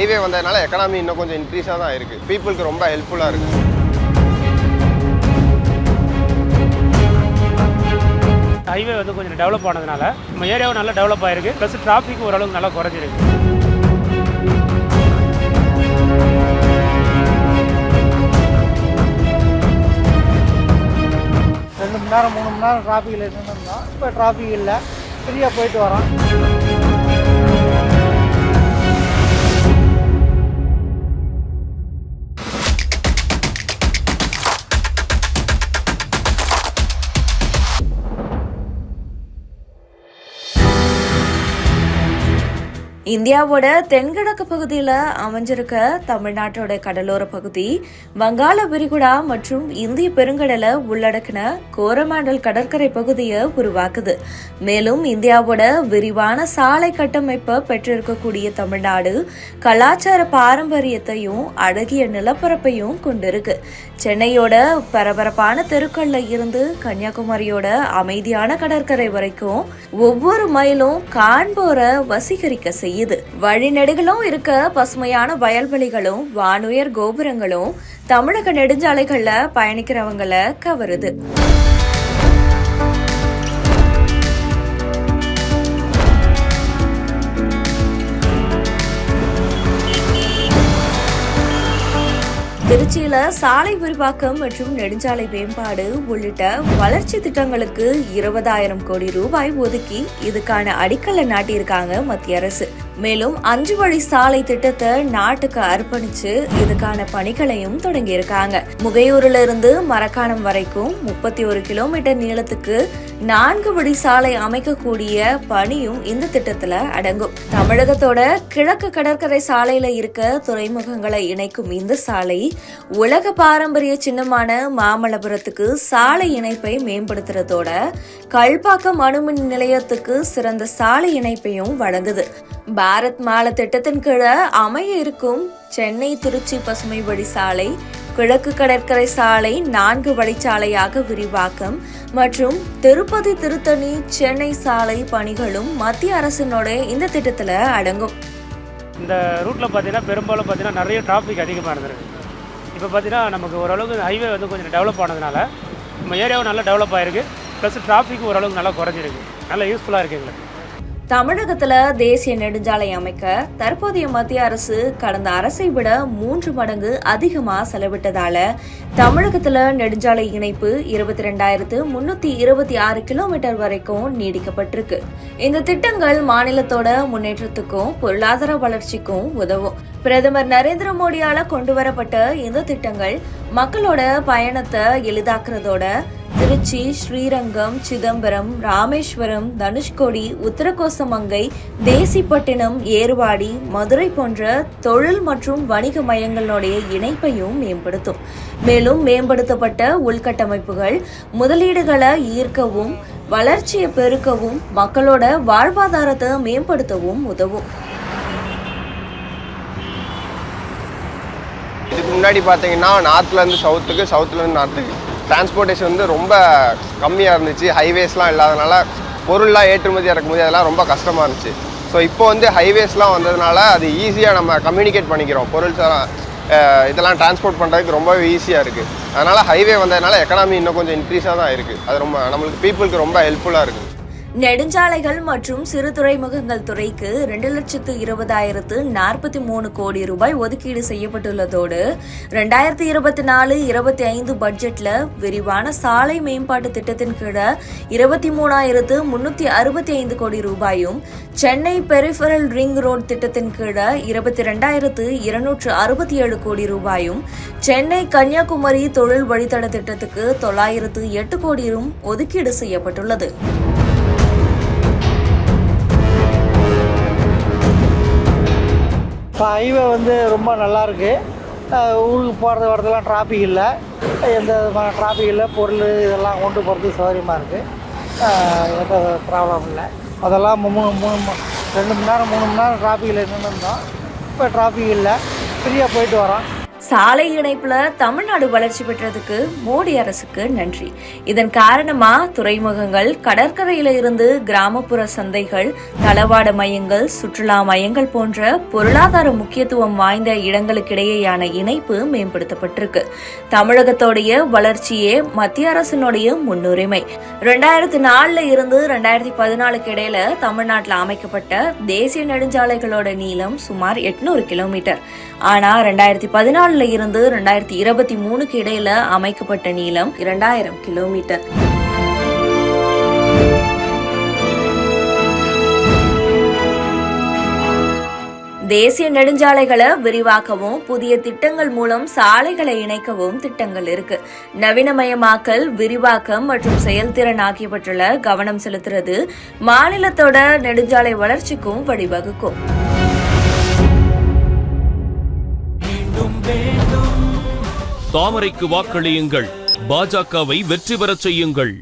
Highway வந்ததுனால economy இன்னும் கொஞ்சம் இன்க்ரீஸாக தான் இருக்குது. பீப்புளுக்கு ரொம்ப ஹெல்ப்ஃபுல்லாக இருக்குது. ஹைவே வந்து கொஞ்சம் டெவலப் ஆனதுனால நம்ம ஏரியாவும் நல்லா டெவலப் ஆகிருக்கு. ப்ளஸ் டிராஃபிக் ஓரளவுக்கு நல்லா குறைஞ்சிருக்கு. 2 மணி நேரம் 3 மணி நேரம் டிராஃபிக்கில் நின்றுருந்தோம். இப்போ டிராஃபிக் இல்லை, ஃப்ரீயாக போயிட்டு வரோம். இந்தியாவோட தென்கிழக்கு பகுதியில் அமைஞ்சிருக்க தமிழ்நாட்டோட கடலோர பகுதி வங்காள விரிகுடா மற்றும் இந்திய பெருங்கடலை உள்ளடக்கின கோரமாண்டல் கடற்கரை பகுதியை உருவாக்குது. மேலும் இந்தியாவோட விரிவான சாலை கட்டமைப்பை பெற்றிருக்கக்கூடிய தமிழ்நாடு கலாச்சார பாரம்பரியத்தையும் அழகிய நிலப்பரப்பையும் கொண்டிருக்கு. சென்னையோட பரபரப்பான தெருக்கள்ல இருந்து கன்னியாகுமரியோட அமைதியான கடற்கரை வரைக்கும் ஒவ்வொரு மைலும் காண்போரை வசீகரிக்க செய்யுது. வழிநெடுகளும் இருக்க பசுமையான வயல்வெளிகளும் வானுயர் கோபுரங்களும் தமிழக நெடுஞ்சாலைகள்ல பயணிக்கிறவங்களை கவருது. திருச்சியில சாலை விரிவாக்கம் மற்றும் நெடுஞ்சாலை மேம்பாடு உள்ளிட்ட வளர்ச்சி திட்டங்களுக்கு 20,000 கோடி ரூபாய் ஒதுக்கி இதுக்கான அடிக்கல்ல நாட்டியிருக்காங்க மத்திய அரசு. மேலும் 5 வழி சாலை திட்டத்தை நாட்டுக்கு அர்ப்பணிச்சு இதுக்கான பணிகளையும் தொடங்கியிருக்காங்க. முகையூர்ல இருந்து மரக்காணம் வரைக்கும் 31 கிலோமீட்டர் நீளத்துக்கு 4 வழி சாலை அமைக்கக்கூடிய பணியும் இந்த திட்டத்துல அடங்கும். தமிழகத்தோட கிழக்கு கடற்கரை சாலையில இருக்க துறைமுகங்களை இணைக்கும் இந்த சாலை உலக பாரம்பரிய சின்னமான மாமல்லபுரத்துக்கு சாலை இணைப்பை மேம்படுத்துறதோட கல்பாக்கம் அணுமின் நிலையத்துக்கு சிறந்த சாலை இணைப்பையும் வழங்குது. பாரத் மாலா திட்டத்தின் கீழே அமைய இருக்கும் சென்னை திருச்சி பசுமை வழி சாலை, கிழக்கு கடற்கரை சாலை 4 வழிச்சாலையாக விரிவாக்கம் மற்றும் திருப்பதி திருத்தணி சென்னை சாலை பணிகளும் மத்திய அரசினோட இந்த திட்டத்தில் அடங்கும். இந்த ரூட்டில் பார்த்தீங்கன்னா பெரும்பாலும் பார்த்தீங்கன்னா நிறைய டிராஃபிக் அதிகமாக இருந்திருக்கு. இப்போ பார்த்தீங்கன்னா நமக்கு ஓரளவுக்கு ஹைவே வந்து கொஞ்சம் டெவலப் ஆனதுனால நம்ம ஏரியாவும் நல்லா டெவலப் ஆகிருக்கு. ப்ளஸ் டிராஃபிக் ஓரளவுக்கு நல்லா குறைஞ்சிருக்கு. நல்லா யூஸ்ஃபுல்லாக இருக்குது எங்களுக்கு. தமிழகத்துல தேசிய நெடுஞ்சாலை அமைக்க தற்போதைய மத்திய அரசு கடந்த அரசை விட 3 மடங்கு அதிகமா செலவிட்டதால தமிழகத்துல நெடுஞ்சாலை இணைப்பு 22,326 கிலோமீட்டர் வரைக்கும் நீடிக்கப்பட்டிருக்கு. இந்த திட்டங்கள் மாநிலத்தோட முன்னேற்றத்துக்கும் பொருளாதார வளர்ச்சிக்கும் உதவும். பிரதமர் நரேந்திர மோடியால கொண்டு வரப்பட்ட இந்த திட்டங்கள் மக்களோட பயணத்தை எளிதாக்குறதோட திருச்சி, ஸ்ரீரங்கம், சிதம்பரம், ராமேஸ்வரம், தனுஷ்கோடி, உத்தரகோசமங்கை, தேசிப்பட்டினம், ஏர்வாடி, மதுரை போன்ற தொழில் மற்றும் வணிக மையங்களுடைய இணைப்பையும் மேம்படுத்தும். மேலும் மேம்படுத்தப்பட்ட உள்கட்டமைப்புகள் முதலீடுகளை ஈர்க்கவும் வளர்ச்சியை பெருக்கவும் மக்களோட வாழ்வாதாரத்தை மேம்படுத்தவும் உதவும். இதுக்கு முன்னாடி பார்த்தீங்கன்னா நார்த்லேருந்து சவுத்துக்கு, சவுத்துலேருந்து நார்த்துக்கு டிரான்ஸ்போர்ட்டேஷன் வந்து ரொம்ப கம்மியாக இருந்துச்சு. ஹைவேஸ்லாம் இல்லாதனால பொருள்லாம் ஏற்றுமதி இறக்குமதி அதெல்லாம் ரொம்ப கஷ்டமாக இருந்துச்சு. ஸோ இப்போ வந்து ஹைவேஸ்லாம் வந்ததுனால அது ஈஸியாக நம்ம கம்யூனிகேட் பண்ணிக்கிறோம். பொருள் இதெல்லாம் டிரான்ஸ்போர்ட் பண்ணுறதுக்கு ரொம்பவே ஈஸியாக இருக்குது. அதனால் ஹைவே வந்ததுனால எக்கனாமி இன்னும் கொஞ்சம் இன்க்ரீஸாக தான் இருக்குது. அது ரொம்ப நம்மளுக்கு பீப்புளுக்கு ரொம்ப ஹெல்ப்ஃபுல்லாக இருக்குது. நெடுஞ்சாலைகள் மற்றும் சிறு துறைமுகங்கள் துறைக்கு 2,20,043 கோடி ரூபாய் ஒதுக்கீடு செய்யப்பட்டுள்ளதோடு 2024-25 பட்ஜெட்ல விரிவான சாலை மேம்பாட்டு திட்டத்தின் கீழே 23,365 கோடி ரூபாயும், சென்னை பெரிஃபரல் ரிங் ரோட் திட்டத்தின் கீழே 22,267 கோடி ரூபாயும், சென்னை கன்னியாகுமரி தொழில் வழித்தட திட்டத்துக்கு 908 கோடியும் ஒதுக்கீடு செய்யப்பட்டுள்ளது. ஹைவே வந்து ரொம்ப நல்லாயிருக்கு. ஊருக்கு போகிறது வரதெல்லாம் டிராஃபிக் இல்லை, எந்த விதமான டிராஃபிக் இல்லை. பொருள் இதெல்லாம் கொண்டு போகிறதுக்கு சௌகரியமாக இருக்குது. எந்த ப்ராப்ளம் இல்லை. அதெல்லாம் 2 மணி நேரம் 3 மணி நேரம் டிராஃபிக்கில் நின்றுருந்தோம். இப்போ டிராஃபிக் இல்லை, ஃப்ரீயாக போயிட்டு வரோம். சாலை இணைப்புல தமிழ்நாடு வளர்ச்சி பெற்றதுக்கு மோடி அரசுக்கு நன்றி. இதன் காரணமா துறைமுகங்கள், கடற்கரையில இருந்து கிராமப்புற சந்தைகள், தளவாட மையங்கள், சுற்றுலா மையங்கள் போன்ற பொருளாதார முக்கியத்துவம் வாய்ந்த இடங்களுக்கிடையேயான இணைப்பு மேம்படுத்தப்பட்டிருக்கு. தமிழகத்தோடைய வளர்ச்சியே மத்திய அரசினுடைய முன்னுரிமை. 2004 இருந்து 2014 இடையில தமிழ்நாட்டில் அமைக்கப்பட்ட தேசிய நெடுஞ்சாலைகளோட நீளம் சுமார் 800 கிலோமீட்டர். ஆனா 2014 இருந்து 2023 இடையில அமைக்கப்பட்ட நீளம் 2000 கிலோமீட்டர். தேசிய நெடுஞ்சாலைகளை விரிவாக்கவும் புதிய திட்டங்கள் மூலம் சாலைகளை இணைக்கவும் திட்டங்கள் இருக்கு. நவீனமயமாக்கல், விரிவாக்கம் மற்றும் செயல்திறன் ஆகியவற்றில் கவனம் செலுத்துறது மாநிலத்தோட நெடுஞ்சாலை வளர்ச்சிக்கும் வழிவகுக்கும். தாமரைக்கு வாக்களியுங்கள், பாஜகவை வெற்றி பெறச் செய்யுங்கள்.